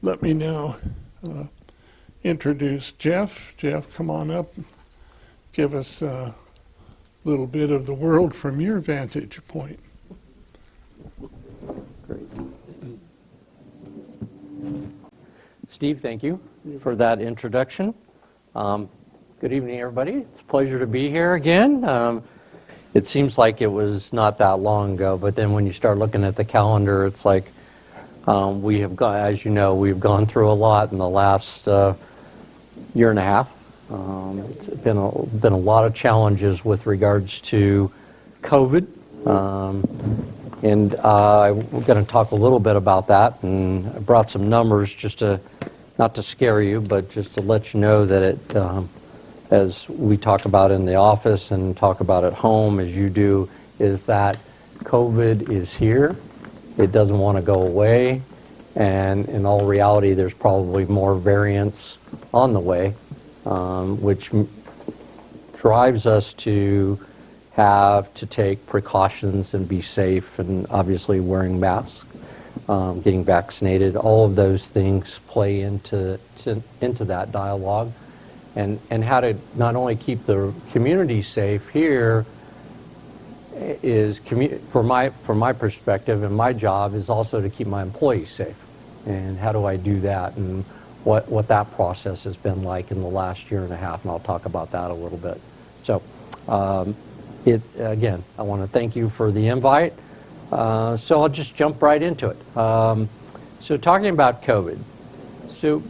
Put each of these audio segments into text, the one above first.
let me now introduce Jeff. Jeff, come on up. Give us a little bit of the world from your vantage point. Great. Steve, thank you for that introduction. Good evening, everybody. It's a pleasure to be here again. It seems like it was not that long ago, but then when you start looking at the calendar, it's like we have gone, as you know, we've gone through a lot in the last year and a half. It's been a lot of challenges with regards to COVID, and we're going to talk a little bit about that. And I brought some numbers just to, not to scare you, but just to let you know that it, as we talk about in the office and talk about at home, as you do, is that COVID is here. It doesn't want to go away, and in all reality, there's probably more variants on the way, which drives us to have to take precautions and be safe, and obviously wearing masks, getting vaccinated. All of those things play into that dialogue, and how to not only keep the community safe here is, from my perspective, and my job is also to keep my employees safe. And how do I do that, and what that process has been like in the last year and a half, and I'll talk about that a little bit. So again, I want to thank you for the invite. So I'll just jump right into it. So talking about COVID. So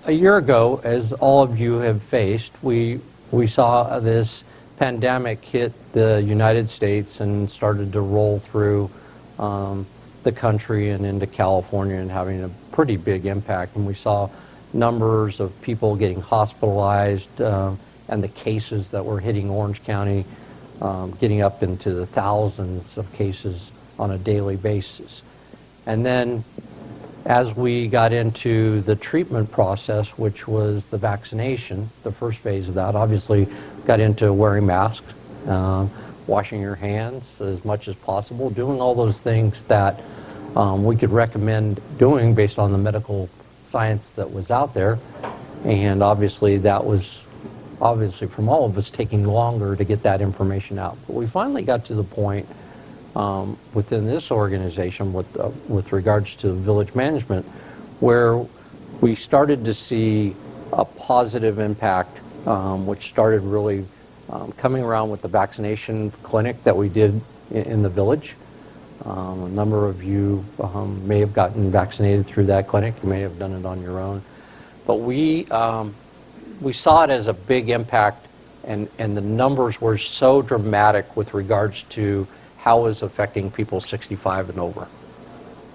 a year ago, as all of you have faced, we saw this pandemic hit the United States and started to roll through the country and into California, and having a pretty big impact. And we saw numbers of people getting hospitalized, and the cases that were hitting Orange County getting up into the thousands of cases on a daily basis. And then as we got into the treatment process, which was the vaccination, the first phase of that, obviously got into wearing masks, washing your hands as much as possible, doing all those things that we could recommend doing based on the medical science that was out there. And obviously that was, from all of us, taking longer to get that information out. But we finally got to the point within this organization with regards to village management, where we started to see a positive impact, which started really coming around with the vaccination clinic that we did in the village. A number of you may have gotten vaccinated through that clinic. You may have done it on your own. But we saw it as a big impact, and the numbers were so dramatic with regards to how it was affecting people 65 and over.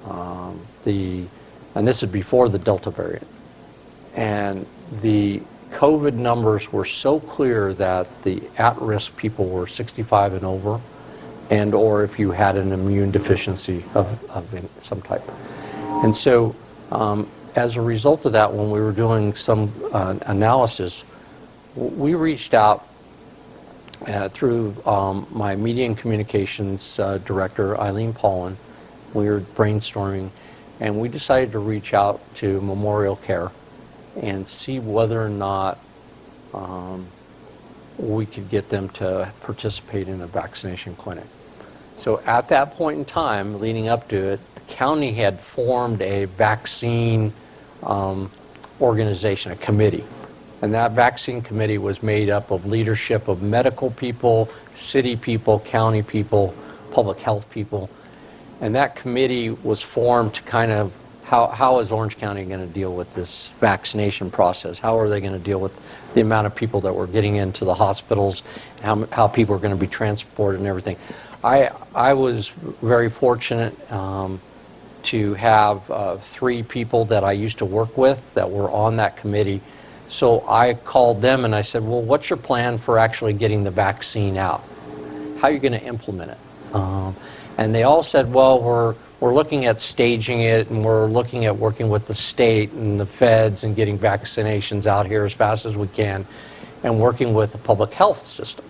And this is before the Delta variant. And the COVID numbers were so clear that the at-risk people were 65 and over, and or if you had an immune deficiency of some type. And so as a result of that, when we were doing some analysis, we reached out through my media and communications director, Eileen Paulin. We were brainstorming, and we decided to reach out to Memorial Care and see whether or not we could get them to participate in a vaccination clinic. So at that point in time, leading up to it, the county had formed a vaccine organization, a committee. And that vaccine committee was made up of leadership of medical people, city people, county people, public health people. And that committee was formed to kind of, how is Orange County going to deal with this vaccination process? How are they going to deal with the amount of people that were getting into the hospitals, and how people are going to be transported and everything? I was very fortunate to have 3 people that I used to work with that were on that committee. So I called them and I said, well, what's your plan for actually getting the vaccine out? How are you going to implement it? And they all said, well, we're looking at staging it, and we're looking at working with the state and the feds and getting vaccinations out here as fast as we can, and working with the public health system.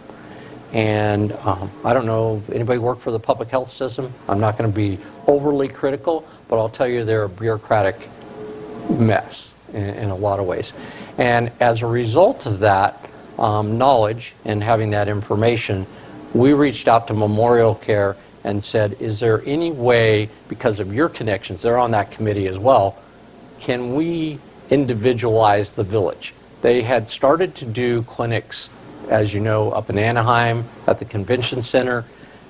And I don't know, anybody work for the public health system? I'm not going to be overly critical, but I'll tell you they're a bureaucratic mess in a lot of ways. And as a result of that knowledge and having that information, we reached out to Memorial Care and said, is there any way, because of your connections, they're on that committee as well, can we individualize the village? They had started to do clinics, as you know, up in Anaheim at the convention center,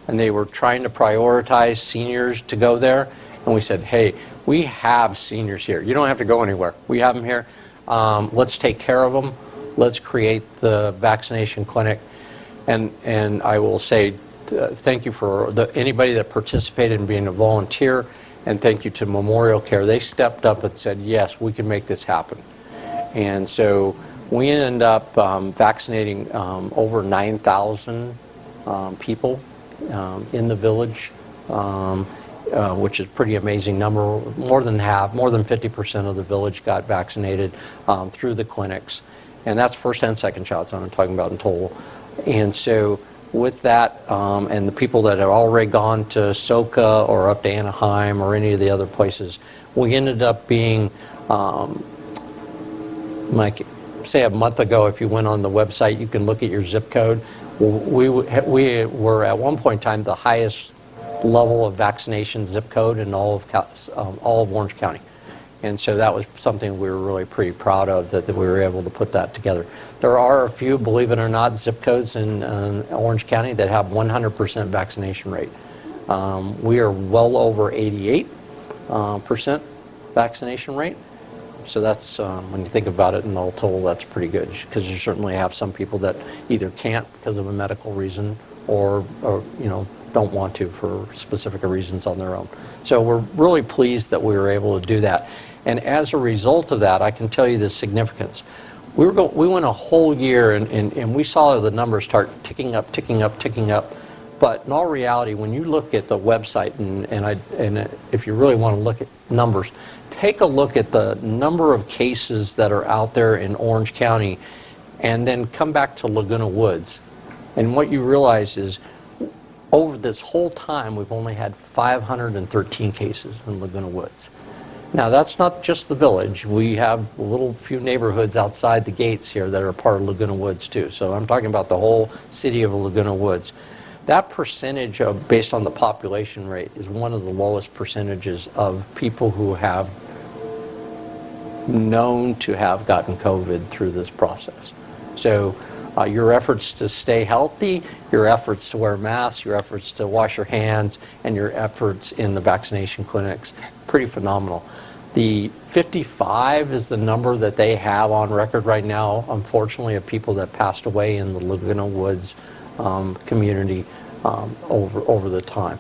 and they were trying to prioritize seniors to go there. And we said, hey, we have seniors here. You don't have to go anywhere. We have them here. Let's take care of them. Let's create the vaccination clinic. And I will say thank you for anybody that participated in being a volunteer, and thank you to Memorial Care. They stepped up and said, yes, we can make this happen. And so we ended up vaccinating over 9,000 people in the village, which is a pretty amazing number. More than half, more than 50% of the village got vaccinated through the clinics. And that's first and second shots I'm talking about in total. And so with that, and the people that had already gone to Soka or up to Anaheim or any of the other places, we ended up being, like say a month ago, if you went on the website, you can look at your zip code. We were at one point in time the highest level of vaccination zip code in all of Orange County. And so that was something we were really pretty proud of, that we were able to put that together. There are a few, believe it or not, zip codes in Orange County that have 100% vaccination rate. We are well over 88% vaccination rate. So that's, when you think about it in all total, that's pretty good, because you certainly have some people that either can't because of a medical reason or you know, don't want to for specific reasons on their own. So we're really pleased that we were able to do that. And as a result of that, I can tell you the significance. We went a whole year and we saw the numbers start ticking up. But in all reality, when you look at the website, and if you really want to look at numbers, take a look at the number of cases that are out there in Orange County, and then come back to Laguna Woods. And what you realize is, over this whole time, we've only had 513 cases in Laguna Woods. Now, that's not just the village. We have a little few neighborhoods outside the gates here that are part of Laguna Woods, too. So I'm talking about the whole city of Laguna Woods. That percentage of, based on the population rate, is one of the lowest percentages of people who have known to have gotten COVID through this process. So your efforts to stay healthy, your efforts to wear masks, your efforts to wash your hands, and your efforts in the vaccination clinics, pretty phenomenal. The 55 is the number that they have on record right now, unfortunately, of people that passed away in the Laguna Woods community over the time.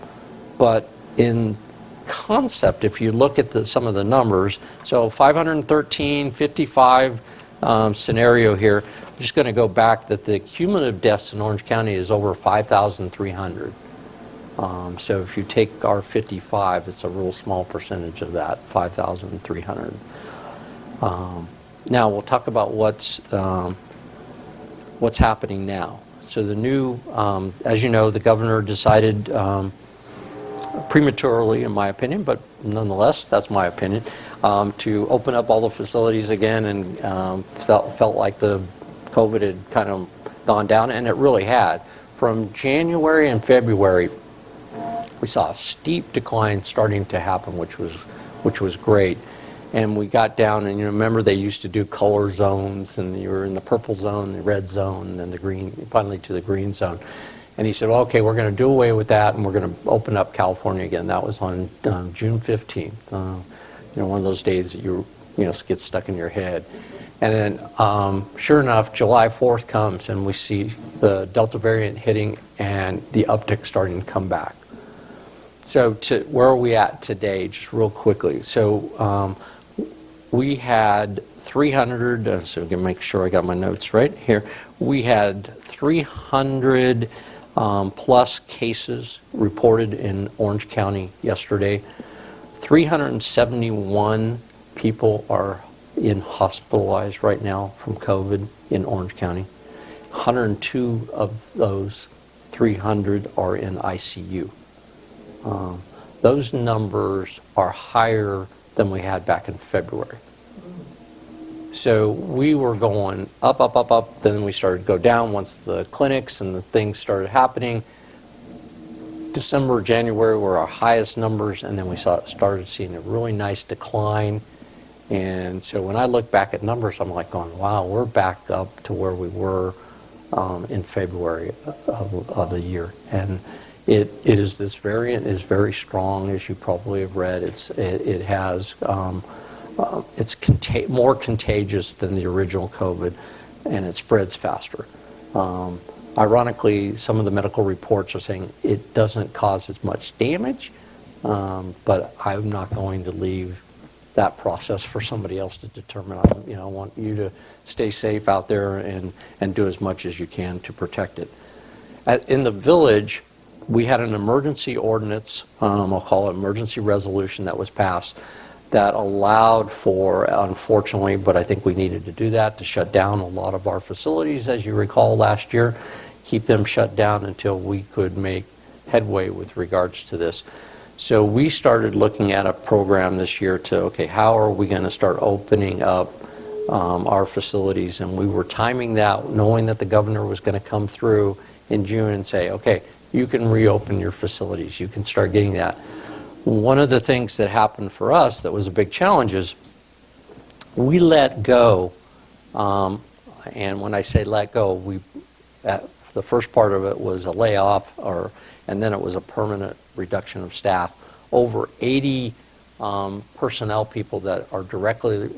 But in concept, if you look at some of the numbers, so 513, 55 scenario here, I'm just going to go back that the cumulative deaths in Orange County is over 5,300. So if you take our 55, it's a real small percentage of that, 5,300. Now we'll talk about what's happening now. So the new, as you know, the governor decided prematurely, in my opinion, but nonetheless, that's my opinion, to open up all the facilities again, and felt like the COVID had kind of gone down, and it really had. From January and February, we saw a steep decline starting to happen, which was great. And we got down, and you remember they used to do color zones, and you were in the purple zone, the red zone, and then the green, finally to the green zone. And he said, well, okay, we're going to do away with that, and we're going to open up California again. That was on June 15th. You know, one of those days that you get stuck in your head. And then, sure enough, July 4th comes, and we see the Delta variant hitting and the uptick starting to come back. So where are we at today, just real quickly? So we had 300, so I'm going to make sure I got my notes right here. We had 300 plus cases reported in Orange County yesterday. 371 people are hospitalized right now from COVID in Orange County. 102 of those 300 are in ICU. Those numbers are higher than we had back in February. So we were going up, up, up, up, then we started to go down once the clinics and the things started happening. December, January were our highest numbers, and then we started seeing a really nice decline. And so when I look back at numbers, I'm like going, wow, we're back up to where we were in February of the year. And it is, this variant is very strong, as you probably have read. It's more contagious than the original COVID, and it spreads faster. Ironically, some of the medical reports are saying it doesn't cause as much damage, but I'm not going to leave that process for somebody else to determine. I want you to stay safe out there and do as much as you can to protect it. In the village, we had an emergency ordinance, I'll call it emergency resolution, that was passed that allowed for, unfortunately, but I think we needed to do that, to shut down a lot of our facilities, as you recall last year, keep them shut down until we could make headway with regards to this. So we started looking at a program this year to, okay, how are we going to start opening up our facilities? And we were timing that, knowing that the governor was going to come through in June and say, okay, you can reopen your facilities. You can start getting that. One of the things that happened for us that was a big challenge is we let go, and when I say let go, the first part of it was a layoff, and then it was a permanent reduction of staff. Over 80 personnel people that are directly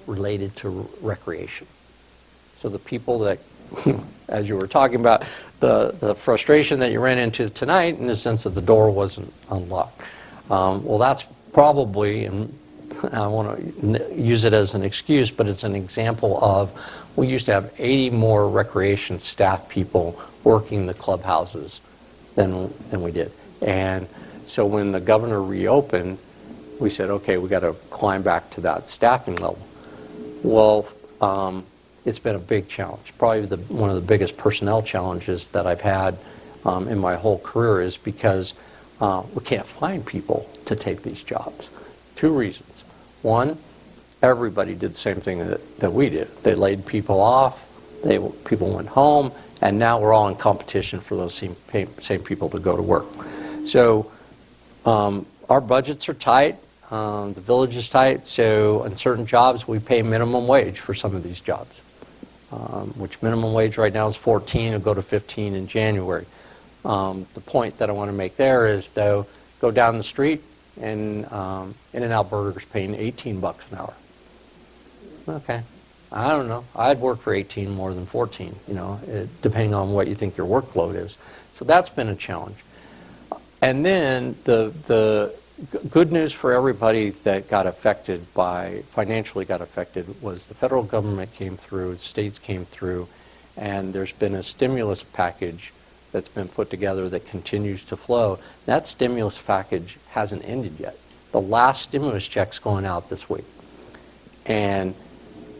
related to recreation. So the people that, as you were talking about, the frustration that you ran into tonight in the sense that the door wasn't unlocked. Well, that's probably, and I want to use it as an excuse, but it's an example of, we used to have 80 more recreation staff people working the clubhouses than we did. And so when the governor reopened, we said, okay, we got to climb back to that staffing level. Well, it's been a big challenge. Probably one of the biggest personnel challenges that I've had in my whole career is because we can't find people to take these jobs. Two reasons. One, everybody did the same thing that we did. They laid people off, people went home, and now we're all in competition for those same people to go to work. So our budgets are tight, the village is tight, so in certain jobs we pay minimum wage for some of these jobs, which minimum wage right now is 14, it'll go to 15 in January. The point that I want to make there is, though, go down the street and In-N-Out Burger's paying $18 an hour. Okay, I don't know. I'd work for 18 more than 14, depending on what you think your workload is. So that's been a challenge. And then the good news for everybody that got affected financially got affected, was the federal government came through, states came through, and there's been a stimulus package that's been put together that continues to flow. That stimulus package hasn't ended yet. The last stimulus check's going out this week. And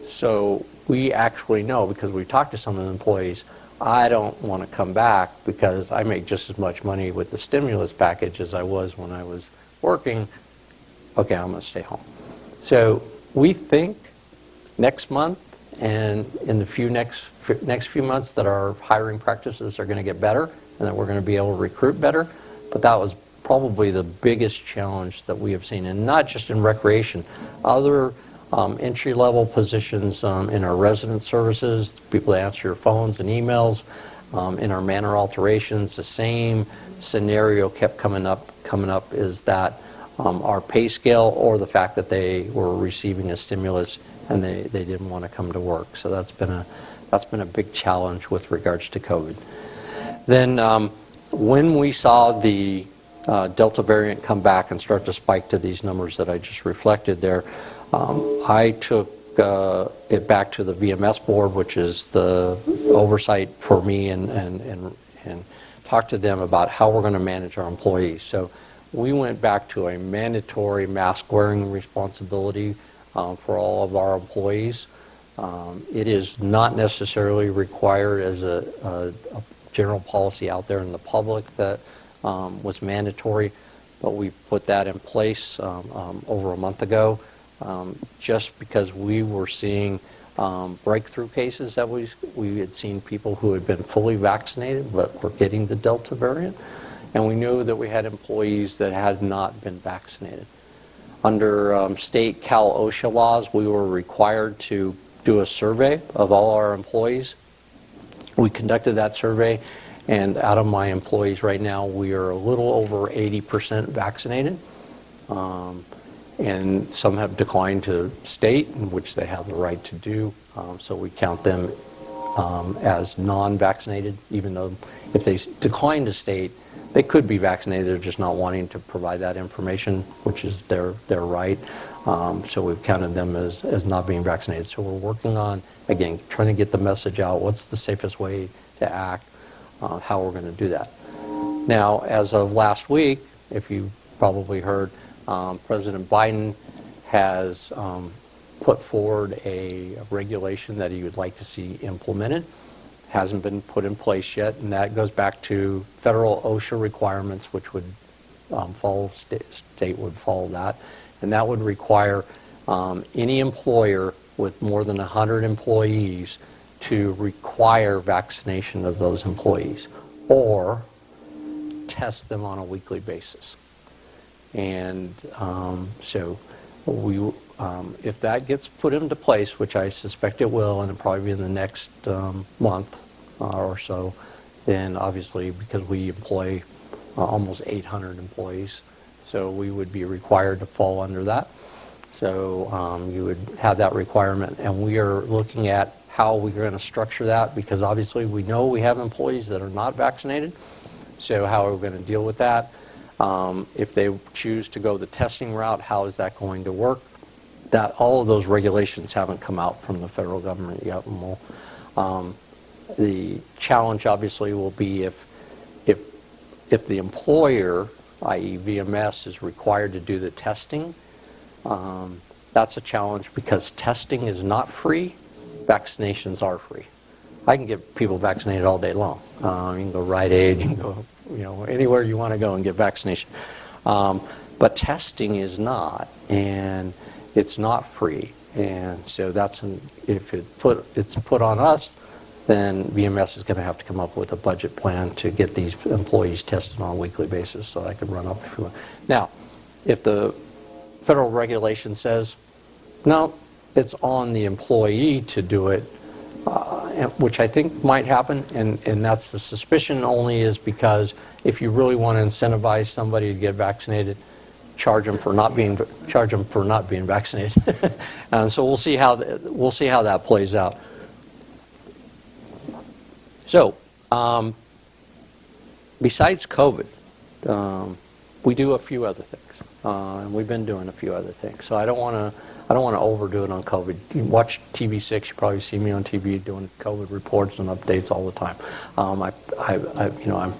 so we actually know, because we talked to some of the employees, I don't want to come back because I make just as much money with the stimulus package as I was when I was working. Okay, I'm going to stay home. So we think next month and in the next few months that our hiring practices are going to get better and that we're going to be able to recruit better. But that was probably the biggest challenge that we have seen, and not just in recreation. Other entry-level positions in our resident services, people that answer your phones and emails, in our manor alterations, the same scenario kept coming up is that our pay scale, or the fact that they were receiving a stimulus and they didn't want to come to work. So that's been a big challenge with regards to COVID. Then when we saw the Delta variant come back and start to spike to these numbers that I just reflected there, I took it back to the VMS board, which is the oversight for me, and talked to them about how we're going to manage our employees. So we went back to a mandatory mask wearing responsibility for all of our employees. It is not necessarily required as a general policy out there in the public that was mandatory, but we put that in place over a month ago. just because we were seeing breakthrough cases that we had seen people who had been fully vaccinated but were getting the Delta variant, and we knew that we had employees that had not been vaccinated. Under state Cal OSHA laws, we were required to do a survey of all our employees. We conducted that survey, and out of my employees right now, we are a little over 80% vaccinated. And some have declined to state, which they have the right to do, so we count them as non-vaccinated, even though if they decline to state, they could be vaccinated, they're just not wanting to provide that information, which is their right. So we've counted them as not being vaccinated. So we're working on, again, trying to get the message out, what's the safest way to act, how we're going to do that. Now, as of last week, if you probably heard, President Biden has put forward a regulation that he would like to see implemented. Hasn't been put in place yet, and that goes back to federal OSHA requirements, which would follow, state would follow that, and that would require any employer with more than 100 employees to require vaccination of those employees or test them on a weekly basis. And so we, if that gets put into place, which I suspect it will, and it'll probably be in the next month or so, then obviously because we employ almost 800 employees, so we would be required to fall under that. So you would have that requirement, and we are looking at how we're going to structure that, because obviously we know we have employees that are not vaccinated, so how are we going to deal with that? If they choose to go the testing route, how is that going to work? That all of those regulations haven't come out from the federal government yet. And we'll, the challenge obviously will be if the employer, i.e. VMS, is required to do the testing. That's a challenge because testing is not free. Vaccinations are free. I can get people vaccinated all day long. You can go Rite Aid, you can go anywhere you want to go and get vaccination. But testing is not, and it's not free. And so that's if it's put on us, then VMS is going to have to come up with a budget plan to get these employees tested on a weekly basis so that can run up. Now, if the federal regulation says, no, it's on the employee to do it, which I think might happen, and that's the suspicion only is because if you really want to incentivize somebody to get vaccinated, charge them for not being vaccinated. And so we'll see how that plays out. So, besides COVID, we do a few other things, and we've been doing a few other things. So I don't want to overdo it on COVID. You watch TV6, you probably see me on TV doing COVID reports and updates all the time. I'm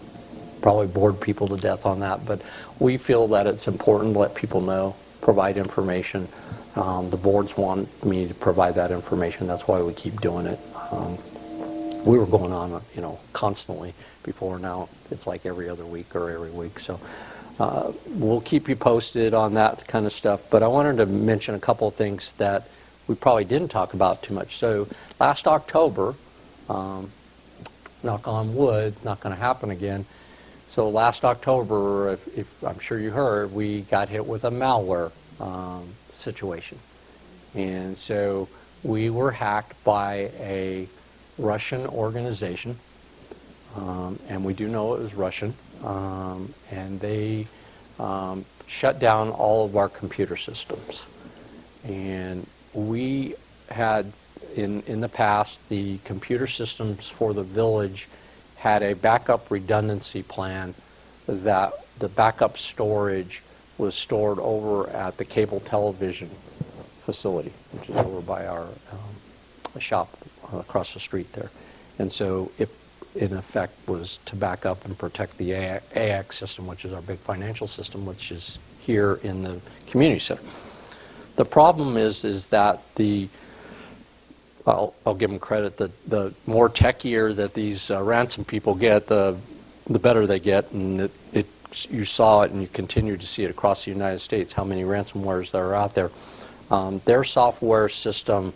probably bored people to death on that, but we feel that it's important to let people know, provide information. The boards want me to provide that information. That's why we keep doing it. We were going on, constantly before. Now it's like every other week or every week. So we'll keep you posted on that kind of stuff. But I wanted to mention a couple of things that we probably didn't talk about too much. So last October, knock on wood, not going to happen again. So last October, if I'm sure you heard, we got hit with a malware situation. And so we were hacked by a Russian organization, and we do know it was Russian, and they shut down all of our computer systems. And we had, in the past, the computer systems for the village had a backup redundancy plan that the backup storage was stored over at the cable television facility, which is over by our shop across the street there. And so it, in effect, was to back up and protect the AX system, which is our big financial system, which is here in the community center. The problem is that I'll give them credit, the more techier that these ransom people get, the better they get, and you saw it and you continue to see it across the United States, how many ransomwares that are out there. Their software system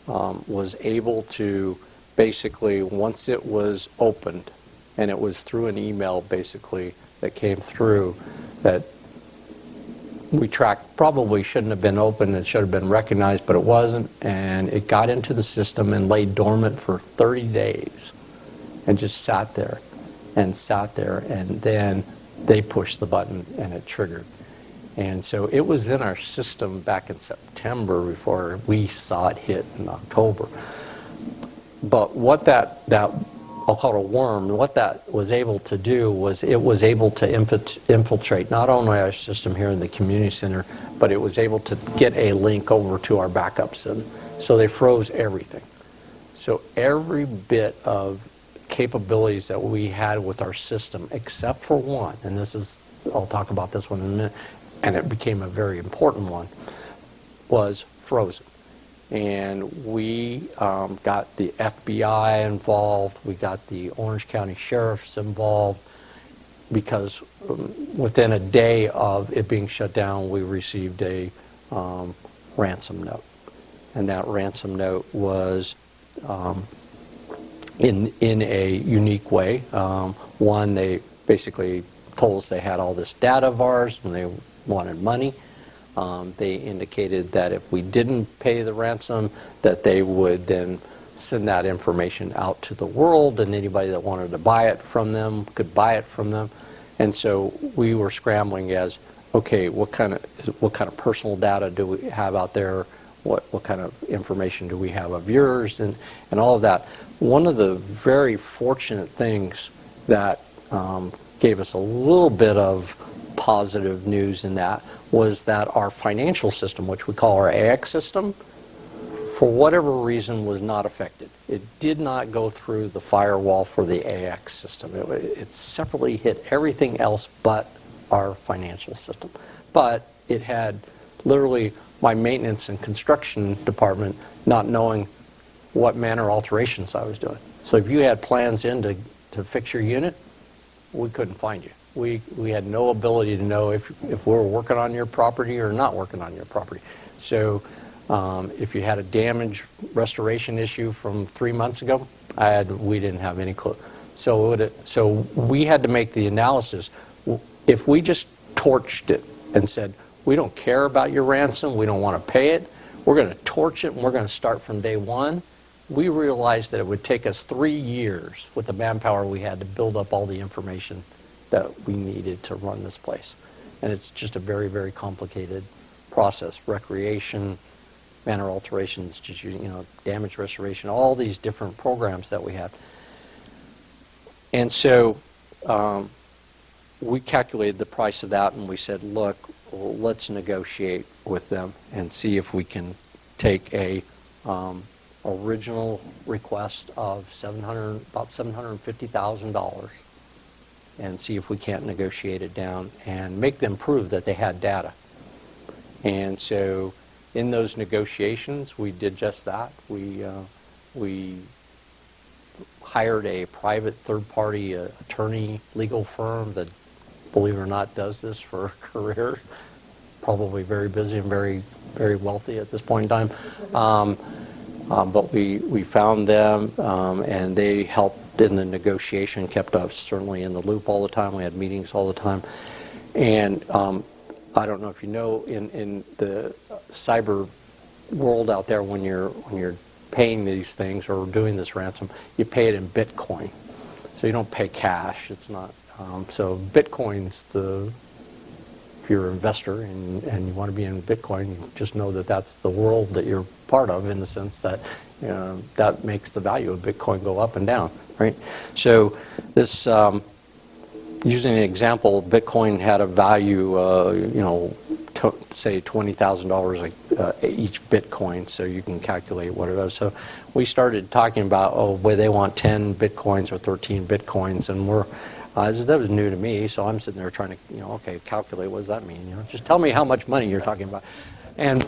was able to basically, once it was opened, and it was through an email basically that came through, that we tracked, probably shouldn't have been open, it should have been recognized, but it wasn't, and it got into the system and lay dormant for 30 days and just sat there, and then they pushed the button and it triggered. And so it was in our system back in September before we saw it hit in October. But what that I'll call it a worm, what that was able to do was it was able to infiltrate not only our system here in the community center, but it was able to get a link over to our backups. And so they froze everything. So every bit of capabilities that we had with our system, except for one, and this is, I'll talk about this one in a minute, and it became a very important one, was frozen. And we got the FBI involved, we got the Orange County Sheriffs involved, because within a day of it being shut down, we received a ransom note. And that ransom note was in a unique way. One, they basically told us they had all this data of ours and they wanted money. They indicated that if we didn't pay the ransom, that they would then send that information out to the world, and anybody that wanted to buy it from them could buy it from them. And so we were scrambling as, okay, what kind of personal data do we have out there? What kind of information do we have of yours, and all of that. One of the very fortunate things that gave us a little bit of positive news in that was that our financial system, which we call our AX system, for whatever reason was not affected. It did not go through the firewall for the AX system. It separately hit everything else but our financial system. But it had literally my maintenance and construction department not knowing what manner alterations I was doing. So if you had plans in to fix your unit, we couldn't find you. We had no ability to know if we were working on your property or not working on your property. So if you had a damage restoration issue from 3 months ago, we didn't have any clue. So we had to make the analysis. If we just torched it and said, we don't care about your ransom, we don't want to pay it, we're going to torch it and we're going to start from day one, we realized that it would take us 3 years with the manpower we had to build up all the information that we needed to run this place. And it's just a very, very complicated process. Recreation, manner alterations, just using, damage restoration, all these different programs that we have. And so we calculated the price of that and we said, look, let's negotiate with them and see if we can take a original request of about $750,000 and see if we can't negotiate it down and make them prove that they had data. And so in those negotiations, we did just that. We hired a private third-party attorney legal firm that, believe it or not, does this for a career. Probably very busy and very, very wealthy at this point in time. But we found them, and they helped in the negotiation, kept us certainly in the loop all the time. We had meetings all the time. And I don't know if you know, in the cyber world out there, when you're paying these things or doing this ransom, you pay it in Bitcoin. So you don't pay cash. It's not. So Bitcoin's if you're an investor and you want to be in Bitcoin, you just know that that's the world that you're part of, in the sense that that makes the value of Bitcoin go up and down, right? So this, using an example, Bitcoin had a value, say $20,000 each Bitcoin, so you can calculate what it is. So we started talking about, they want 10 Bitcoins or 13 Bitcoins, and that was new to me, so I'm sitting there trying to, okay, calculate, what does that mean? Just tell me how much money you're talking about. And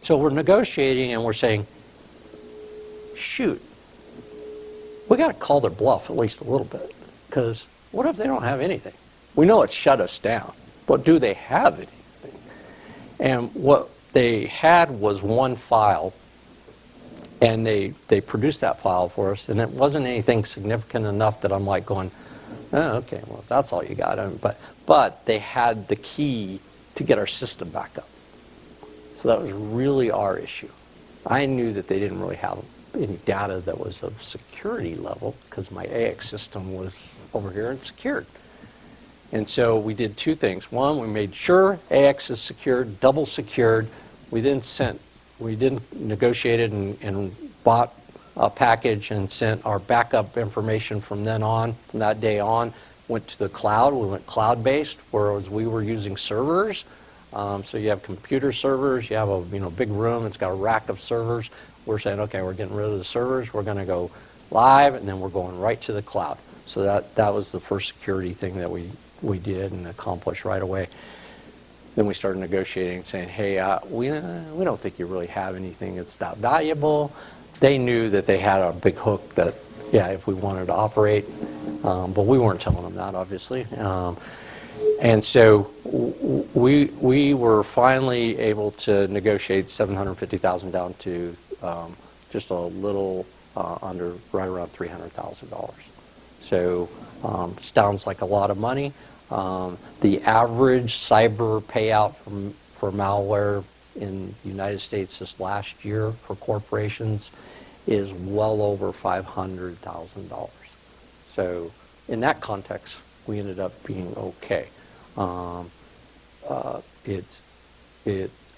so we're negotiating and we're saying, shoot, we got to call their bluff at least a little bit, because what if they don't have anything? We know it shut us down, but do they have anything? And what they had was one file, and they produced that file for us, and it wasn't anything significant enough that I'm like going, oh, okay, well, if that's all you got. But they had the key to get our system back up. So that was really our issue. I knew that they didn't really have any data that was of security level because my AX system was over here and secured. And so we did two things. One, we made sure AX is secured, double secured. We then negotiated and bought a package and sent our backup information from then on, from that day on, went to the cloud. We went cloud-based, whereas we were using servers. So you have computer servers, you have a big room, it's got a rack of servers. We're saying, okay, we're getting rid of the servers, we're going to go live, and then we're going right to the cloud. So that was the first security thing that we did and accomplished right away. Then we started negotiating, saying, hey, we don't think you really have anything that's that valuable. They knew that they had a big hook that, yeah, if we wanted to operate, but we weren't telling them that, obviously. And so we were finally able to negotiate $750,000 down to just a little under, right around $300,000. So sounds like a lot of money. The average cyber payout for malware in the United States this last year for corporations is well over $500,000. So in that context, we ended up being okay.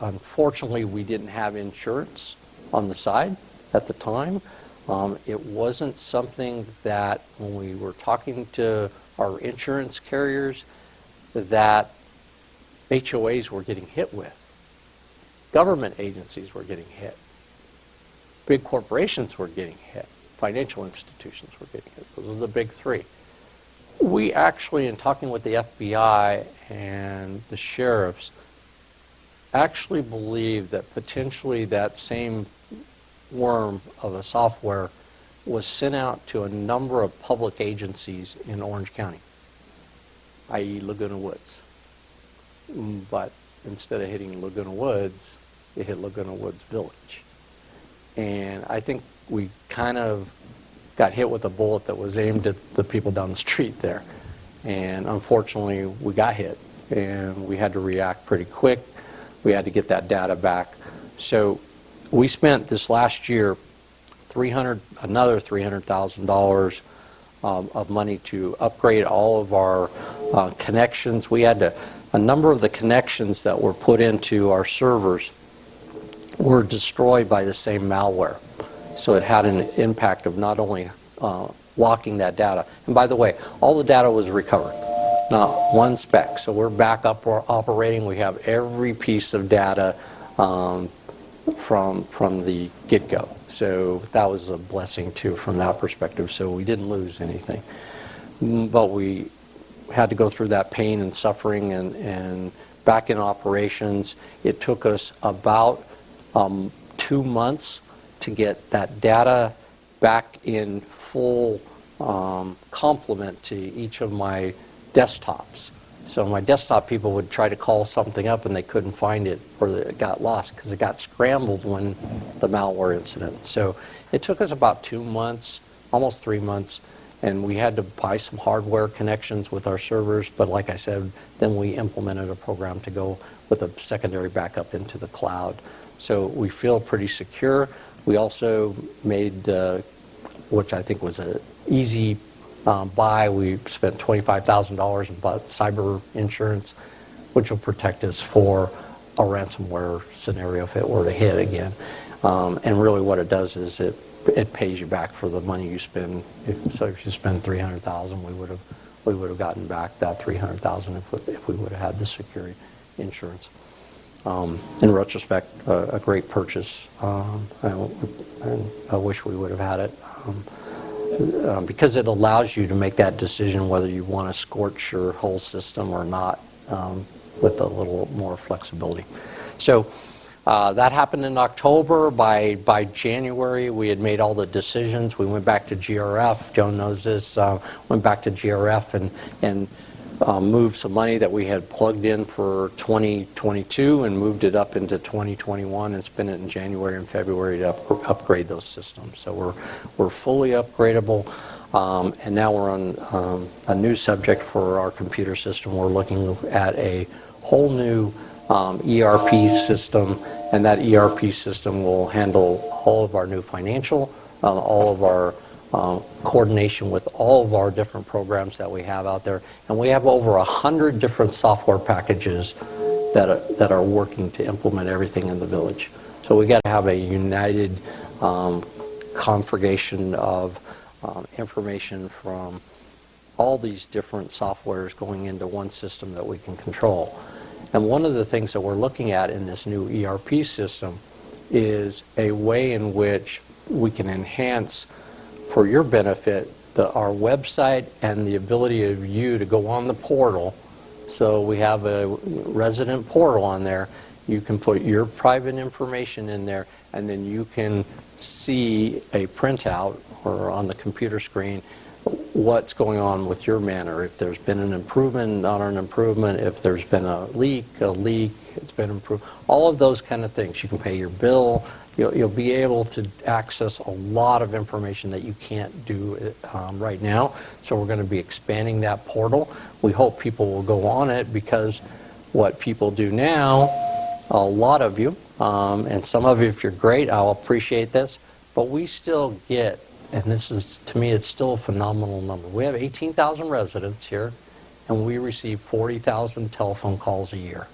Unfortunately, we didn't have insurance on the side at the time. It wasn't something that when we were talking to our insurance carriers that HOAs were getting hit with. Government agencies were getting hit. Big corporations were getting hit. Financial institutions were getting hit. Those are the big three. We actually, in talking with the FBI and the sheriffs, actually believe that potentially that same worm of a software was sent out to a number of public agencies in Orange County, i.e. Laguna Woods. But instead of hitting Laguna Woods, it hit Laguna Woods Village. And I think we kind of got hit with a bullet that was aimed at the people down the street there. And unfortunately, we got hit, and we had to react pretty quick. We had to get that data back. So we spent this last year another $300,000 of money to upgrade all of our connections. We had a number of the connections that were put into our servers were destroyed by the same malware. So it had an impact of not only locking that data. And by the way, all the data was recovered, not one speck. So we're back up operating. We have every piece of data from the get-go. So that was a blessing too from that perspective. So we didn't lose anything. But we had to go through that pain and suffering and back in operations. It took us about 2 months to get that data back in full complement to each of my desktops. So my desktop people would try to call something up and they couldn't find it, or it got lost because it got scrambled when the malware incident. So it took us about 2 months, almost 3 months, and we had to buy some hardware connections with our servers. But like I said, then we implemented a program to go with a secondary backup into the cloud. So we feel pretty secure. We also made, which I think was an easy buy, we spent $25,000 and bought cyber insurance, which will protect us for a ransomware scenario if it were to hit again. And really what it does is it pays you back for the money you spend. So if you spend $300,000, we would have gotten back that $300,000 if we would have had the security insurance. In retrospect, a great purchase. And I wish we would have had it. Because it allows you to make that decision whether you want to scorch your whole system or not, with a little more flexibility. So that happened in October. By January, we had made all the decisions. We went back to GRF. Joan knows this. Went back to GRF and moved some money that we had plugged in for 2022 and moved it up into 2021 and spent it in January and February to upgrade those systems. So we're fully upgradable. And now we're on a new subject for our computer system. We're looking at a whole new ERP system, and that ERP system will handle all of our new financial, all of our coordination with all of our different programs that we have out there. And we have over 100 different software packages that are working to implement everything in the village. So we got to have a united configuration of information from all these different softwares going into one system that we can control. And one of the things that we're looking at in this new ERP system is a way in which we can enhance, for your benefit, our website and the ability of you to go on the portal. So we have a resident portal on there. You can put your private information in there, and then you can see a printout or on the computer screen what's going on with your manor. If there's been an improvement, not an improvement, if there's been a leak, it's been improved. All of those kind of things. You can pay your bill. You'll be able to access a lot of information that you can't do right now. So we're going to be expanding that portal. We hope people will go on it, because what people do now, a lot of you, and some of you, if you're great, I'll appreciate this, but we still get, and this is, to me, it's still a phenomenal number. We have 18,000 residents here, and we receive 40,000 telephone calls a year.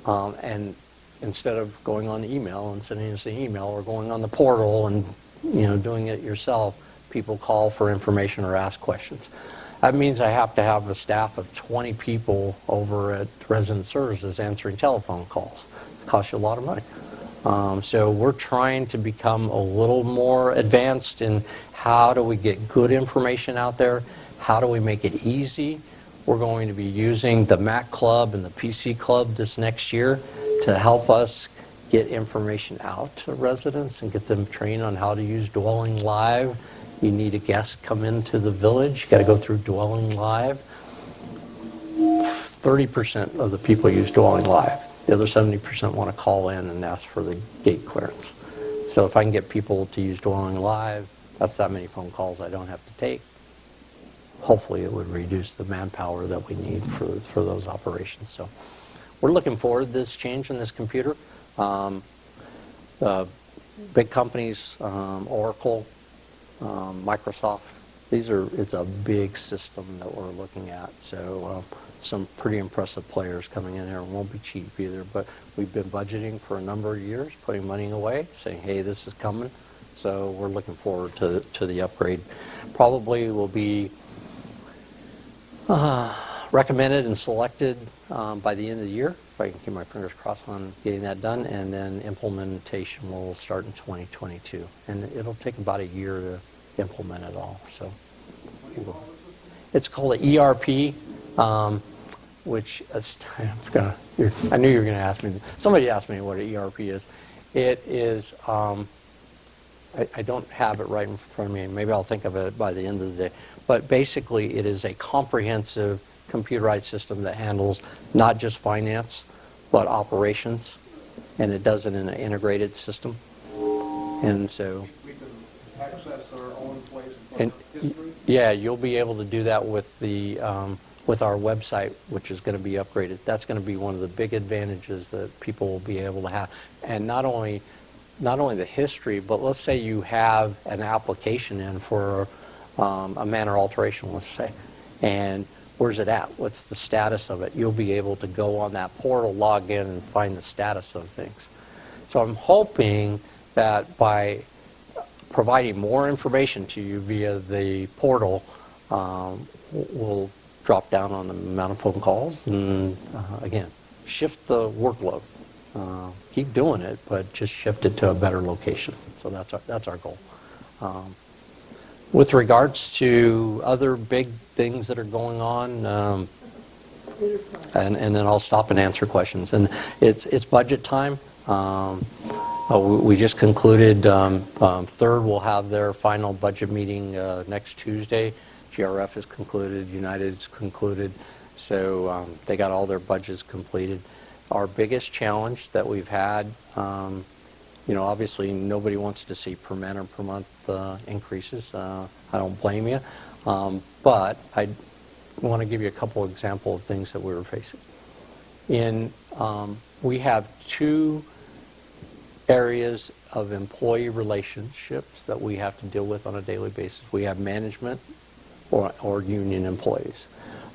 And instead of going on email and sending us an email, or going on the portal and doing it yourself, people call for information or ask questions. That means I have to have a staff of 20 people over at Resident Services answering telephone calls. It costs you a lot of money. So we're trying to become a little more advanced in how do we get good information out there, how do we make it easy. We're going to be using the Mac Club and the PC Club this next year to help us get information out to residents and get them trained on how to use Dwelling Live. You need a guest come into the village, you got to go through Dwelling Live. 30% of the people use Dwelling Live. The other 70% want to call in and ask for the gate clearance. So if I can get people to use Dwelling Live, that's that many phone calls I don't have to take. Hopefully it would reduce the manpower that we need for those operations. So we're looking forward to this change in this computer. Big companies, Oracle, Microsoft, it's a big system that we're looking at. So some pretty impressive players coming in here. It won't be cheap either, but we've been budgeting for a number of years, putting money away, saying, hey, this is coming. So we're looking forward to the upgrade. Probably will be recommended and selected by the end of the year, if I can keep my fingers crossed on getting that done, and then implementation will start in 2022. And it'll take about a year to implement it all. So it's called an ERP, which I knew you were going to ask me. Somebody asked me what an ERP is. It is, I don't have it right in front of me. Maybe I'll think of it by the end of the day. But basically, it is a comprehensive computerized system that handles not just finance, but operations, and it does it in an integrated system. And so, we can access our own place and history. yeah, you'll be able to do that with the with our website, which is going to be upgraded. That's going to be one of the big advantages that people will be able to have, and not only the history, but let's say you have an application in for a manor alteration, let's say, and where's it at? What's the status of it? You'll be able to go on that portal, log in, and find the status of things. So I'm hoping that by providing more information to you via the portal, we'll drop down on the amount of phone calls and, again, shift the workload. Keep doing it, but just shift it to a better location. So that's our goal. With regards to other big things that are going on, and then I'll stop and answer questions. And it's budget time. We just concluded, Third will have their final budget meeting next Tuesday. GRF is concluded, United is concluded, so they got all their budgets completed. Our biggest challenge that we've had, obviously nobody wants to see per man or per month increases. I don't blame you, but I want to give you a couple examples of things that we were facing. We have two areas of employee relationships that we have to deal with on a daily basis. We have management or union employees.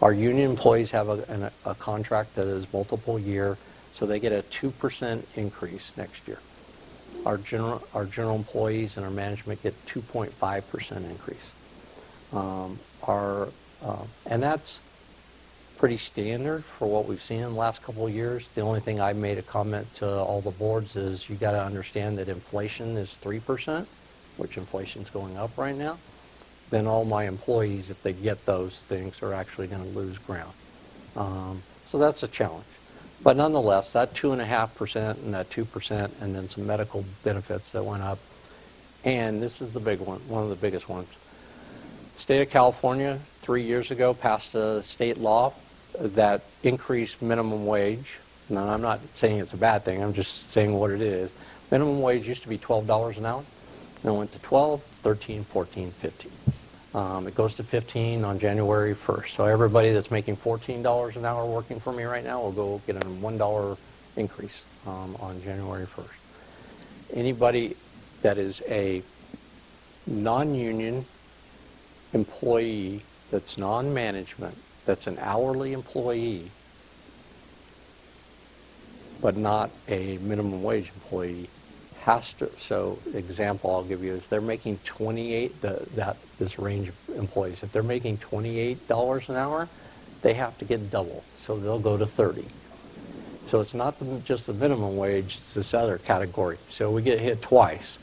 Our union employees have a contract that is multiple year, so they get a 2% increase next year. Our general employees and our management get 2.5% increase. And that's pretty standard for what we've seen in the last couple of years. The only thing I made a comment to all the boards is you got to understand that inflation is 3%, which inflation's going up right now. Then all my employees, if they get those things, are actually going to lose ground. So that's a challenge. But nonetheless, that 2.5% and that 2% and then some medical benefits that went up. And this is the big one of the biggest ones. State of California, 3 years ago, passed a state law that increased minimum wage. Now, I'm not saying it's a bad thing. I'm just saying what it is. Minimum wage used to be $12 an hour. Then it went to 12, 13, 14, 15. It goes to 15 on January 1st. So everybody that's making $14 an hour working for me right now will go get a $1 increase on January 1st. Anybody that is a non-union employee that's non-management, that's an hourly employee, but not a minimum wage employee, has to. So example I'll give you is they're making 28, this range of employees, if they're making $28 an hour, they have to get double. So they'll go to 30. So it's not just the minimum wage, it's this other category. So we get hit twice.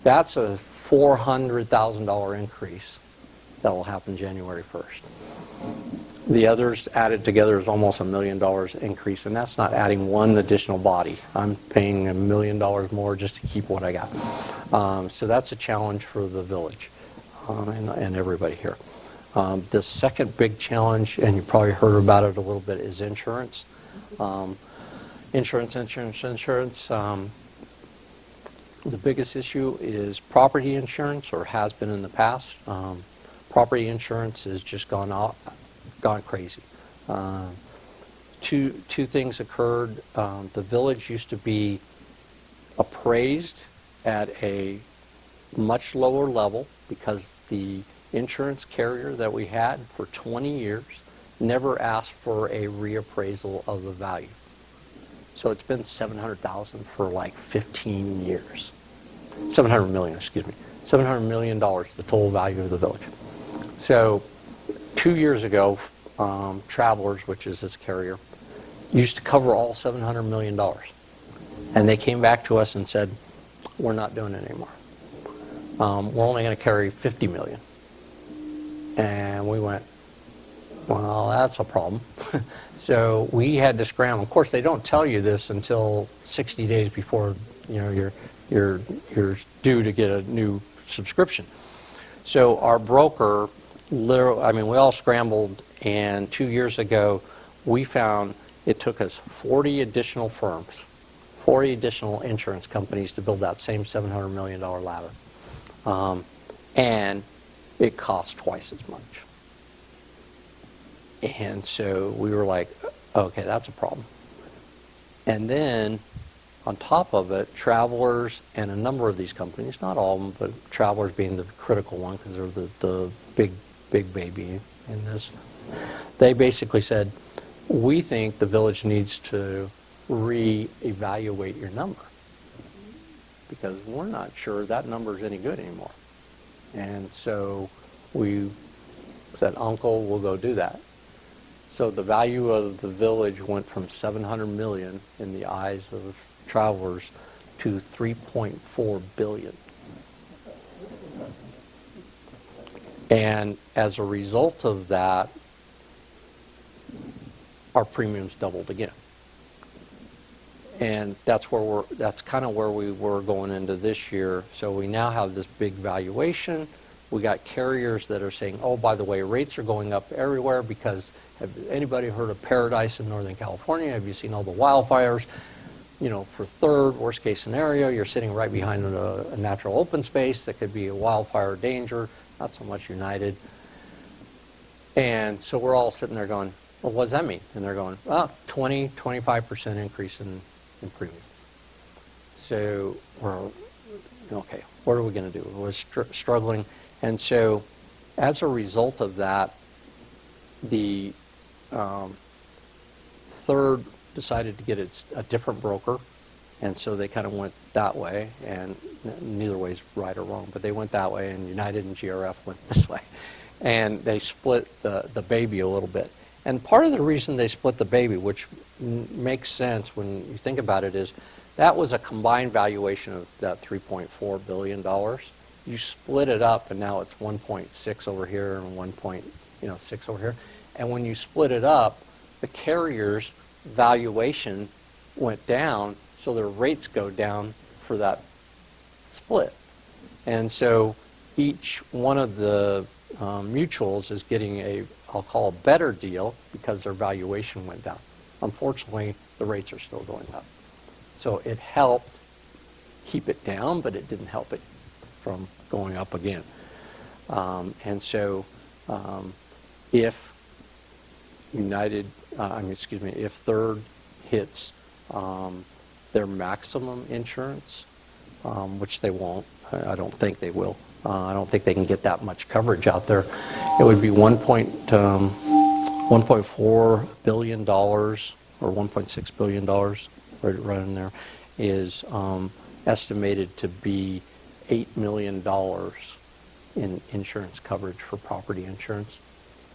That's a $400,000 increase that will happen January 1st. The others added together is almost $1 million increase, and that's not adding one additional body. I'm paying $1 million more just to keep what I got. So that's a challenge for the village and everybody here. The second big challenge, and you probably heard about it a little bit, is insurance. Insurance. The biggest issue is property insurance, or has been in the past. Property insurance has just gone crazy. Two things occurred. The village used to be appraised at a much lower level because the insurance carrier that we had for 20 years never asked for a reappraisal of the value. So it's been $700,000 for like 15 years. $700 million, excuse me. $700 million, the total value of the village. So 2 years ago, Travelers, which is this carrier, used to cover all $700 million. And they came back to us and said, we're not doing it anymore. We're only going to carry $50 million. And we went, well, that's a problem. So we had to scramble. Of course, they don't tell you this until 60 days before you're due to get a new subscription. So our broker, literally, we all scrambled, and 2 years ago, we found it took us 40 additional firms, 40 additional insurance companies to build that same $700 million ladder. And it cost twice as much. And so we were like, okay, that's a problem. And then, on top of it, Travelers and a number of these companies, not all of them, but Travelers being the critical one because they're the big baby in this, they basically said, we think the village needs to reevaluate your number because we're not sure that number is any good anymore. And so we said, Uncle, we'll go do that. So the value of the village went from $700 million in the eyes of Travelers to $3.4 billion. And as a result of that, our premiums doubled again. And that's kind of where we were going into this year. So we now have this big valuation. We got carriers that are saying, oh, by the way, rates are going up everywhere because have anybody heard of Paradise in Northern California? Have you seen all the wildfires? You know, for third, worst case scenario, you're sitting right behind a natural open space that could be a wildfire danger, not so much United. And so we're all sitting there going, well, what does that mean? And they're going, 25% increase in premium. So we're, okay, what are we going to do? We're struggling. And so as a result of that, the third decided to get a different broker. And so they kind of went that way. And neither way is right or wrong, but they went that way. And United and GRF went this way. And they split the baby a little bit. And part of the reason they split the baby, which makes sense when you think about it, is that was a combined valuation of that $3.4 billion. You split it up, and now it's 1.6 over here and 1.6 over here. And when you split it up, the carrier's valuation went down, so their rates go down for that split. And so each one of the mutuals is getting I'll call a better deal because their valuation went down. Unfortunately, the rates are still going up. So it helped keep it down, but it didn't help it from going up again. And so if if Third hits their maximum insurance, which they won't, I don't think they will. I don't think they can get that much coverage out there. It would be $1.4 billion or $1.6 billion, right in there, is estimated to be $8 million in insurance coverage for property insurance.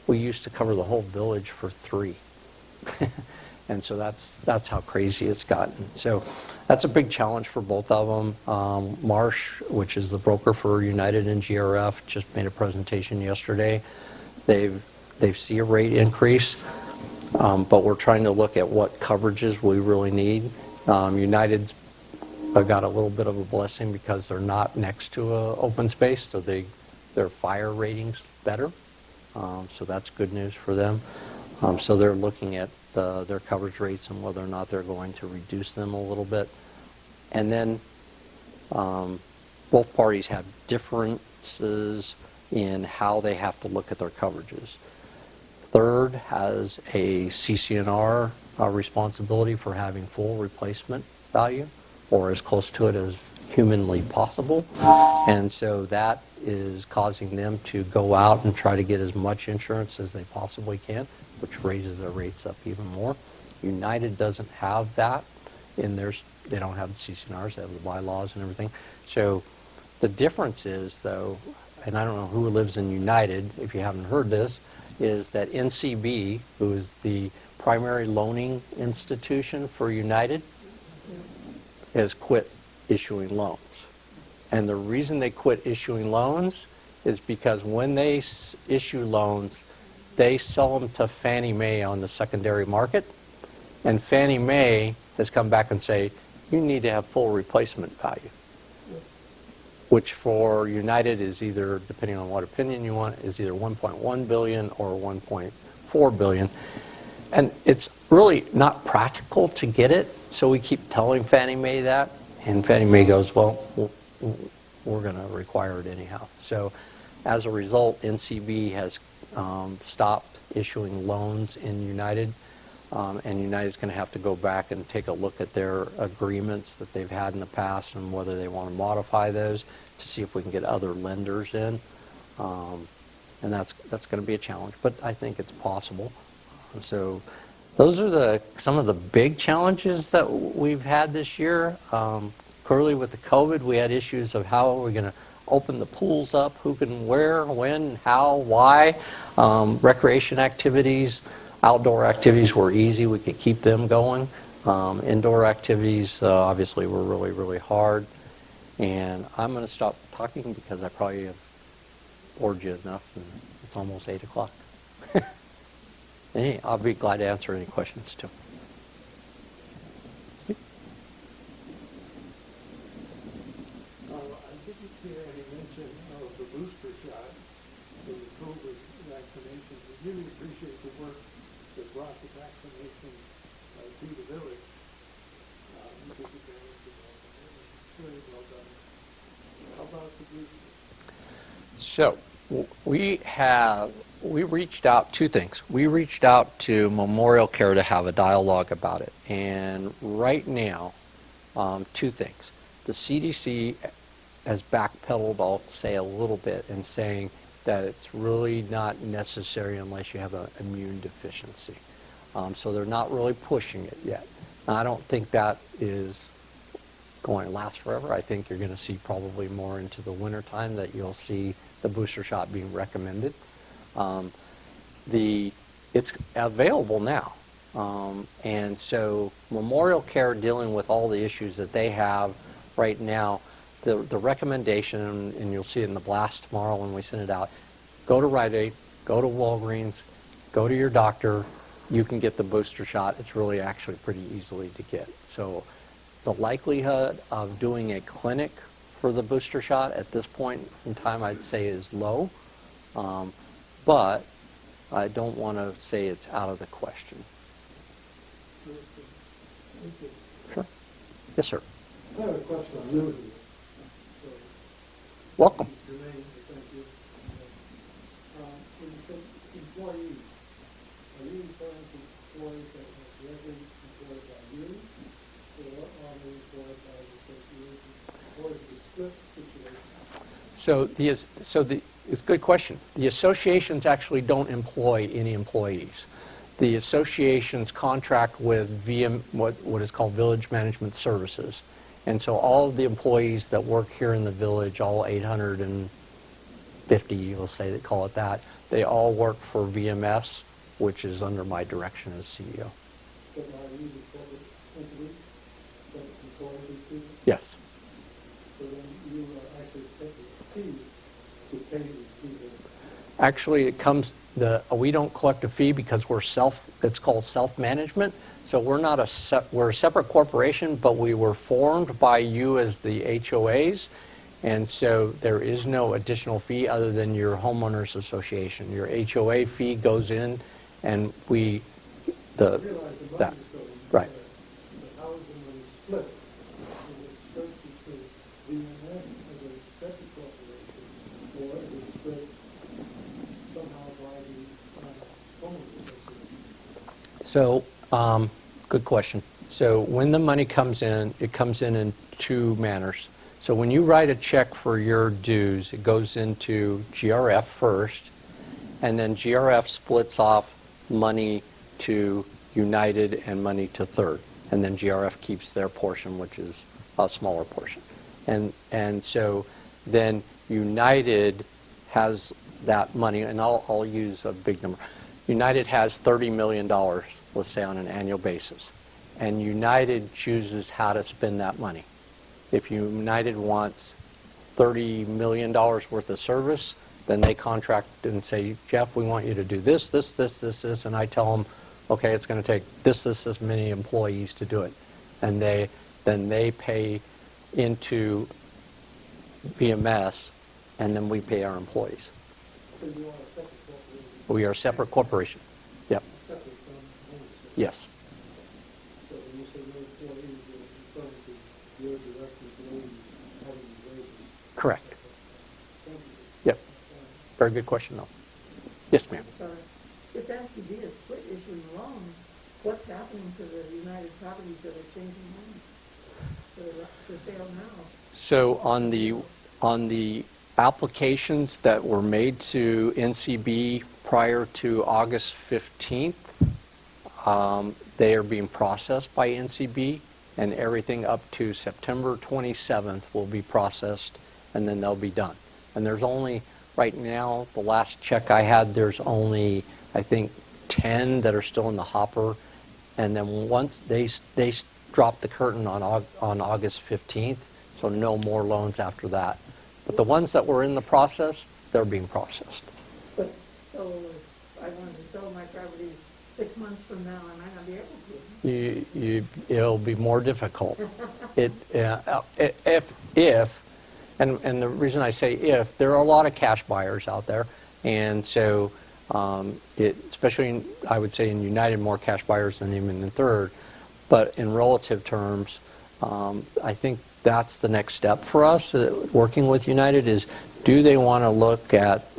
We used to cover the whole village for $3 million. And so that's how crazy it's gotten. So that's a big challenge for both of them. Marsh, which is the broker for United and GRF, just made a presentation yesterday. They see a rate increase, but we're trying to look at what coverages we really need. United's got a little bit of a blessing because they're not next to an open space, so their fire rating's better. So that's good news for them. So they're looking at their coverage rates and whether or not they're going to reduce them a little bit. And then both parties have differences in how they have to look at their coverages. Third has a CCNR responsibility for having full replacement value, or as close to it as humanly possible. And so that is causing them to go out and try to get as much insurance as they possibly can, which raises their rates up even more. United doesn't have that in theirs. They don't have the CCNRs, they have the bylaws and everything. So the difference is, though, and I don't know who lives in United, if you haven't heard this, is that NCB, who is the primary loaning institution for United, has quit issuing loans. And the reason they quit issuing loans is because when they issue loans, they sell them to Fannie Mae on the secondary market, and Fannie Mae has come back and say, you need to have full replacement value, which for United is either, depending on what opinion you want, is either 1.1 billion or 1.4 billion. And it's really not practical to get it, so we keep telling Fannie Mae that, and Fannie Mae goes, well, we're going to require it anyhow. So as a result, NCB has stopped issuing loans in United, and United's going to have to go back and take a look at their agreements that they've had in the past and whether they want to modify those to see if we can get other lenders in. And that's going to be a challenge, but I think it's possible. So those are some of the big challenges that we've had this year. Clearly with the COVID, we had issues of how are we going to open the pools up, who can where, when, how, why. Recreation activities, outdoor activities were easy. We could keep them going. Indoor activities obviously were really, really hard. And I'm going to stop talking because I probably have bored you enough, and it's almost 8 o'clock. I'll be glad to answer any questions too. Steve? didn't hear any mention of the booster shot for the COVID vaccination. We really appreciate the work that brought the vaccination to the village. This is a very very well done. How about the booster? So we reached out, two things. We reached out to Memorial Care to have a dialogue about it. And right now, two things. The CDC has backpedaled, I'll say a little bit, in saying that it's really not necessary unless you have an immune deficiency. So they're not really pushing it yet. Now, I don't think that is going to last forever. I think you're going to see probably more into the winter time that you'll see the booster shot being recommended. It's available now. And so Memorial Care, dealing with all the issues that they have right now, the recommendation, and you'll see it in the blast tomorrow when we send it out, go to Rite Aid, go to Walgreens, go to your doctor, you can get the booster shot. It's really actually pretty easily to get. So the likelihood of doing a clinic for the booster shot at this point in time, I'd say, is low. But I don't want to say it's out of the question. Sure. Yes, sir. I have a question on new here. So, Welcome. your name, thank you. When you said employees, are you referring to employees that are directly employed by you, or are they employed by the association, or is it a split situation? It's a good question. The associations actually don't employ any employees. The associations contract with what is called Village Management Services. And so all of the employees that work here in the village, all 850, you'll say they call it that, they all work for VMS, which is under my direction as CEO. But are you the corporate entities that employ these people? Yes. So then you are actually taking a fee to pay these people. Actually, we don't collect a fee because it's called self-management. So we're not we're a separate corporation, but we were formed by you as the HOAs. And so there is no additional fee other than your homeowners association. Your HOA fee goes in, and I realize the money that, is going right. But how is the money split? Is it split between VMS as a separate corporation, or is it split somehow by the homeowners association? So, good question. So when the money comes in, it comes in two manners. So when you write a check for your dues, it goes into GRF first, and then GRF splits off money to United and money to Third, and then GRF keeps their portion, which is a smaller portion. And so then United has that money, and I'll use a big number. United has $30 million, let's say, on an annual basis. And United chooses how to spend that money. If United wants $30 million worth of service, then they contract and say, Jeff, we want you to do this, this, this, this, this, and I tell them, okay, it's going to take this many employees to do it. And then they pay into VMS, and then we pay our employees. So you are a separate corporation? We are a separate corporation. Yep. Separate from homeowners? Yes. So when you say no employees, you're referring to your direct employees having these wages? Correct. Thank you. Yep. Very good question, though. Yes, ma'am. Sorry. If NCB is split issuing loans, what's happening to the United properties that are changing hands that are up for sale now? So on the applications that were made to NCB prior to August 15th, they are being processed by NCB, and everything up to September 27th will be processed, and then they'll be done. And there's only, right now, the last check I had, there's only, I think, 10 that are still in the hopper, and then once they drop the curtain on August 15th, so no more loans after that. But the ones that were in the process, they're being processed. But, so if I wanted to sell my property 6 months from now, I might not be able to. It'll be more difficult. If And the reason I say if, there are a lot of cash buyers out there, and so especially I would say in United, more cash buyers than even in Third, but in relative terms, I think that's the next step for us, working with United, is do they want to look at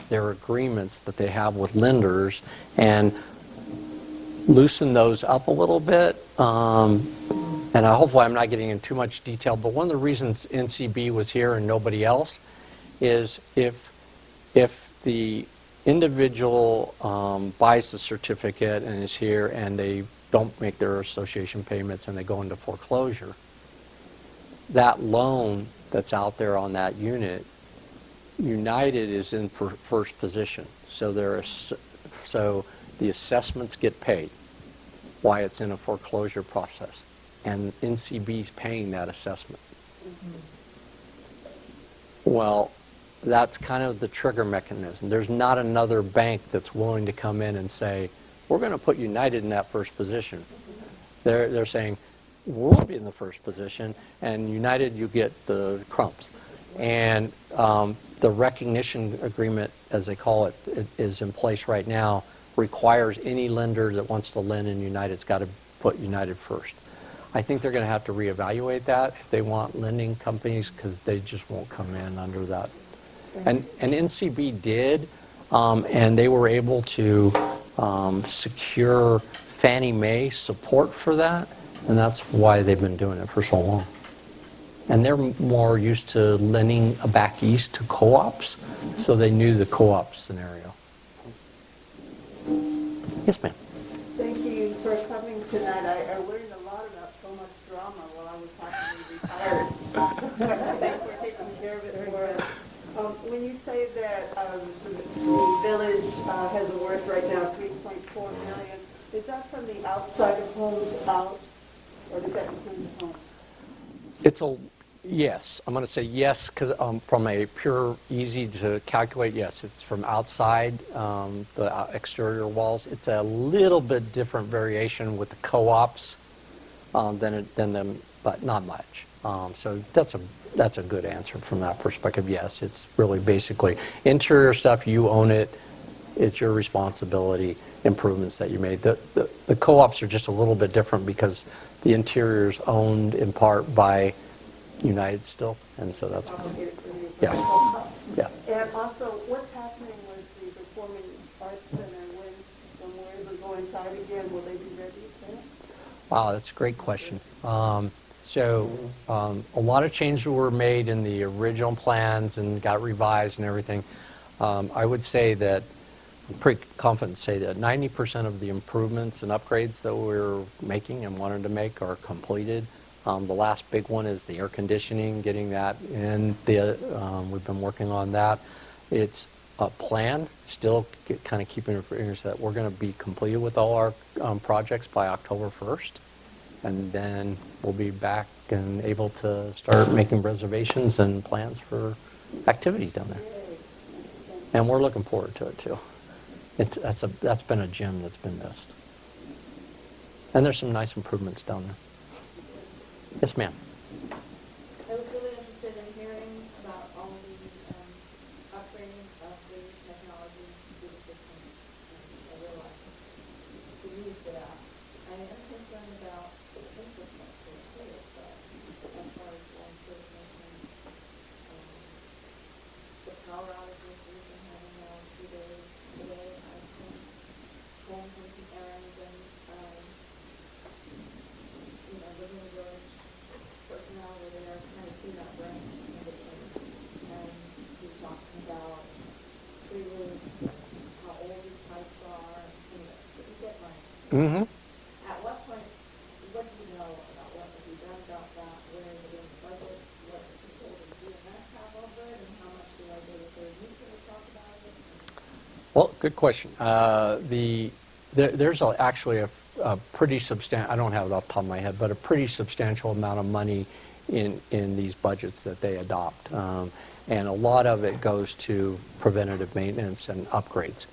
their agreements that they have with lenders and loosen those up a little bit. And hopefully I'm not getting into too much detail, but one of the reasons NCB was here and nobody else is if the individual buys the certificate and is here and they don't make their association payments and they go into foreclosure, that loan that's out there on that unit, United is in first position. So so the assessments get paid while it's in a foreclosure process. And NCB is paying that assessment. Well, that's kind of the trigger mechanism. There's not another bank that's willing to come in and say, we're going to put United in that first position. They're saying, we'll be in the first position, and United, you get the crumbs. And the recognition agreement, as they call it, is in place right now, requires any lender that wants to lend in United's got to put United first. I think they're going to have to reevaluate that if they want lending companies, because they just won't come in under that. And NCB did, and they were able to secure Fannie Mae support for that, and that's why they've been doing it for so long. And they're more used to lending back east to co-ops, so they knew the co-op scenario. Yes, ma'am. Thank you for coming tonight. I learned a lot about so much drama while I was possibly retired. Thanks for taking care of it for us. When you say that the village has a worth right now of $3.4 million, is that from the outside of homes out, or does that include the home? Yes. I'm going to say yes, because from a pure, easy to calculate, yes, it's from outside the exterior walls. It's a little bit different variation with the co-ops than them, but not much. So that's a good answer from that perspective. Yes, it's really basically interior stuff. You own it. It's your responsibility. Improvements that you made. The co-ops are just a little bit different because the interior is owned in part by United still, and so that's yeah. And also, what's happening with the Performing Arts Center when we're able to go inside again? Will they be ready then? Wow, that's a great question. So a lot of changes were made in the original plans and got revised and everything. I would say that I'm pretty confident to say that 90% of the improvements and upgrades that we're making and wanted to make are completed. The last big one is the air conditioning, getting that in. We've been working on that. It's a plan, still kind of keeping it for fingers that we're going to be completed with all our projects by October 1st. And then we'll be back and able to start making reservations and plans for activities down there. And we're looking forward to it too. That's been a gem that's been missed. And there's some nice improvements down there. Yes, ma'am. I was really interested in hearing about all the upgrading of the technology to the system. I realize the need for that. I am concerned about the infrastructure too, as far as going through the power outages we've been having now 2 days. Today I've been home with some errands and living in the village. Personnel were there kind of see that brain in between. And he was talking about tree roots, how old these pipes are, and you get my. Mm-hmm. At what point, what do you know about what to be done about that? Where is it in the budget? What the people in DMS have over it, and how much do I go to third meeting to talk about it? Well, good question. There's actually a pretty substantial, I don't have it off the top of my head, but a pretty substantial amount of money in these budgets that they adopt. And a lot of it goes to preventative maintenance and upgrades.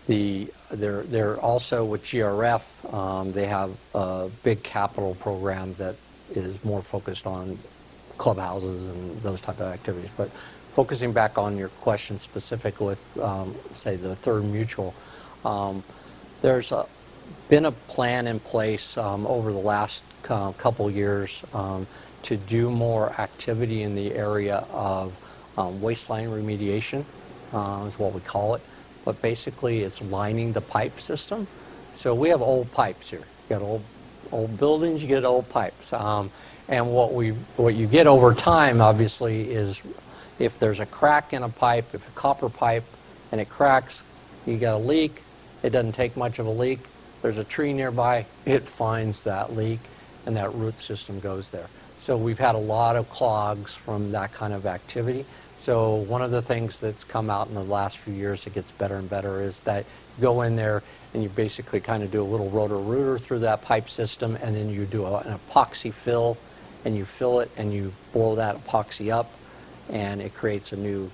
They're also with GRF, they have a big capital program that is more focused on clubhouses and those type of activities. But focusing back on your question specific with, say, the Third Mutual, there's been a plan in place over the last couple years to do more activity in the area of waistline remediation, is what we call it. But basically, it's lining the pipe system. So we have old pipes here. You got old buildings, you get old pipes. And what you get over time, obviously, is if there's a crack in a pipe, if a copper pipe, and it cracks, you got a leak. It doesn't take much of a leak. There's a tree nearby. It finds that leak, and that root system goes there. So we've had a lot of clogs from that kind of activity. So one of the things that's come out in the last few years that gets better and better is that you go in there and you basically kind of do a little rotor-rooter through that pipe system, and then you do an epoxy fill, and you fill it and you blow that epoxy up, and it creates a new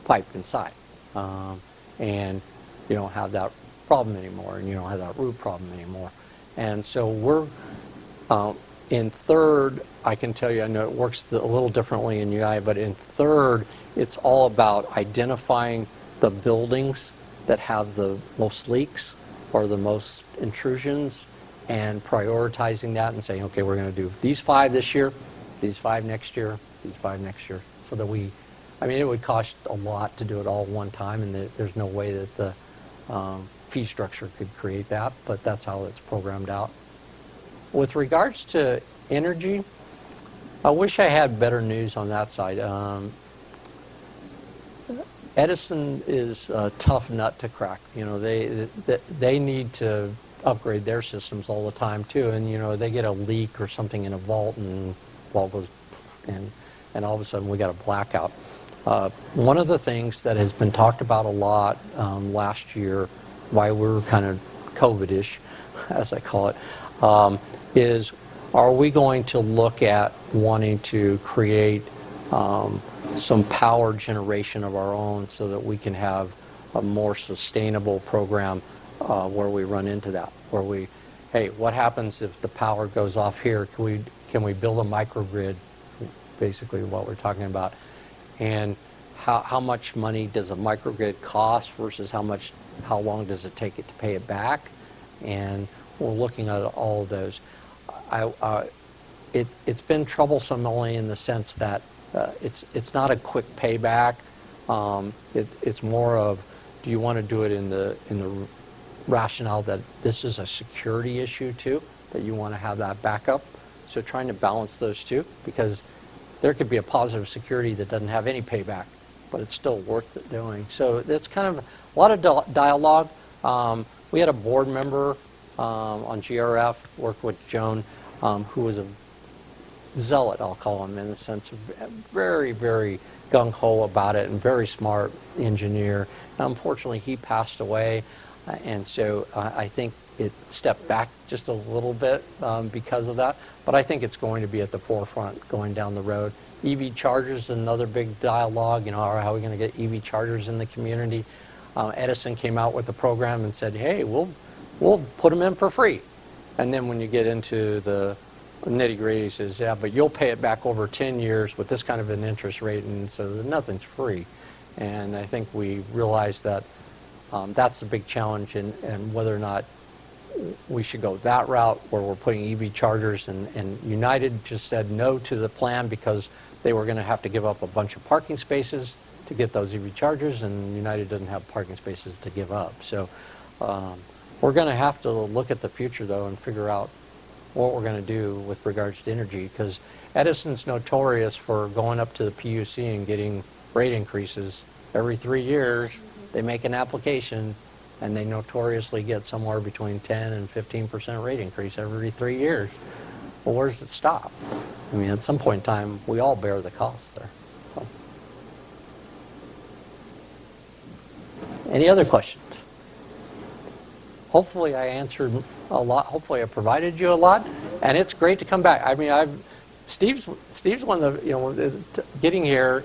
pipe inside. And you don't have that problem anymore, and you don't have that root problem anymore. And so we're in Third, I can tell you, I know it works a little differently in UI, but in Third, it's all about identifying the buildings that have the most leaks or the most intrusions and prioritizing that and saying, okay, we're going to do these 5 this year, these 5 next year, these 5 next year, so that it would cost a lot to do it all one time, and there's no way that the fee structure could create that, but that's how it's programmed out. With regards to energy, I wish I had better news on that side. Edison is a tough nut to crack. They need to upgrade their systems all the time too, and they get a leak or something in a vault, and vault goes, and all of a sudden we got a blackout. One of the things that has been talked about a lot last year, why we're kind of COVID-ish, as I call it, is are we going to look at wanting to create some power generation of our own so that we can have a more sustainable program where we run into that, where hey, what happens if the power goes off here? Can we build a microgrid, basically what we're talking about, and how much money does a microgrid cost versus how long does it take it to pay it back? And we're looking at all of those. It's been troublesome only in the sense that it's not a quick payback. It's more of, do you want to do it in the rationale that this is a security issue too, that you want to have that backup. So trying to balance those two, because there could be a positive security that doesn't have any payback, but it's still worth it doing. So it's kind of a lot of dialogue. We had a board member on GRF, worked with Joan, who was a zealot, I'll call him, in the sense of very, very gung-ho about it and very smart engineer. Unfortunately, he passed away, and so I think it stepped back just a little bit because of that. But I think it's going to be at the forefront going down the road. EV chargers, another big dialogue, how are we going to get EV chargers in the community? Edison came out with a program and said, hey, we'll put them in for free. And then when you get into the nitty-gritty, he says, yeah, but you'll pay it back over 10 years with this kind of an interest rate, and so nothing's free. And I think we realize that that's the big challenge, and whether or not we should go that route where we're putting EV chargers, and United just said no to the plan because they were going to have to give up a bunch of parking spaces to get those EV chargers, and United doesn't have parking spaces to give up. So we're going to have to look at the future, though, and figure out what we're going to do with regards to energy, because Edison's notorious for going up to the PUC and getting rate increases every 3 years. They make an application, and they notoriously get somewhere between 10 and 15% rate increase every 3 years. Well, where does it stop? I mean, at some point in time, we all bear the cost there. So, any other questions? Hopefully I answered a lot. Hopefully I provided you a lot, and it's great to come back. I mean, Steve's one of the, getting here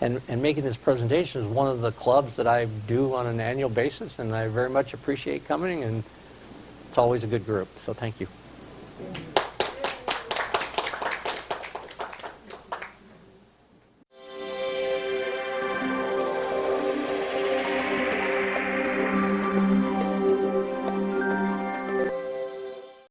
and making this presentation is one of the clubs that I do on an annual basis, and I very much appreciate coming, and it's always a good group. So thank you.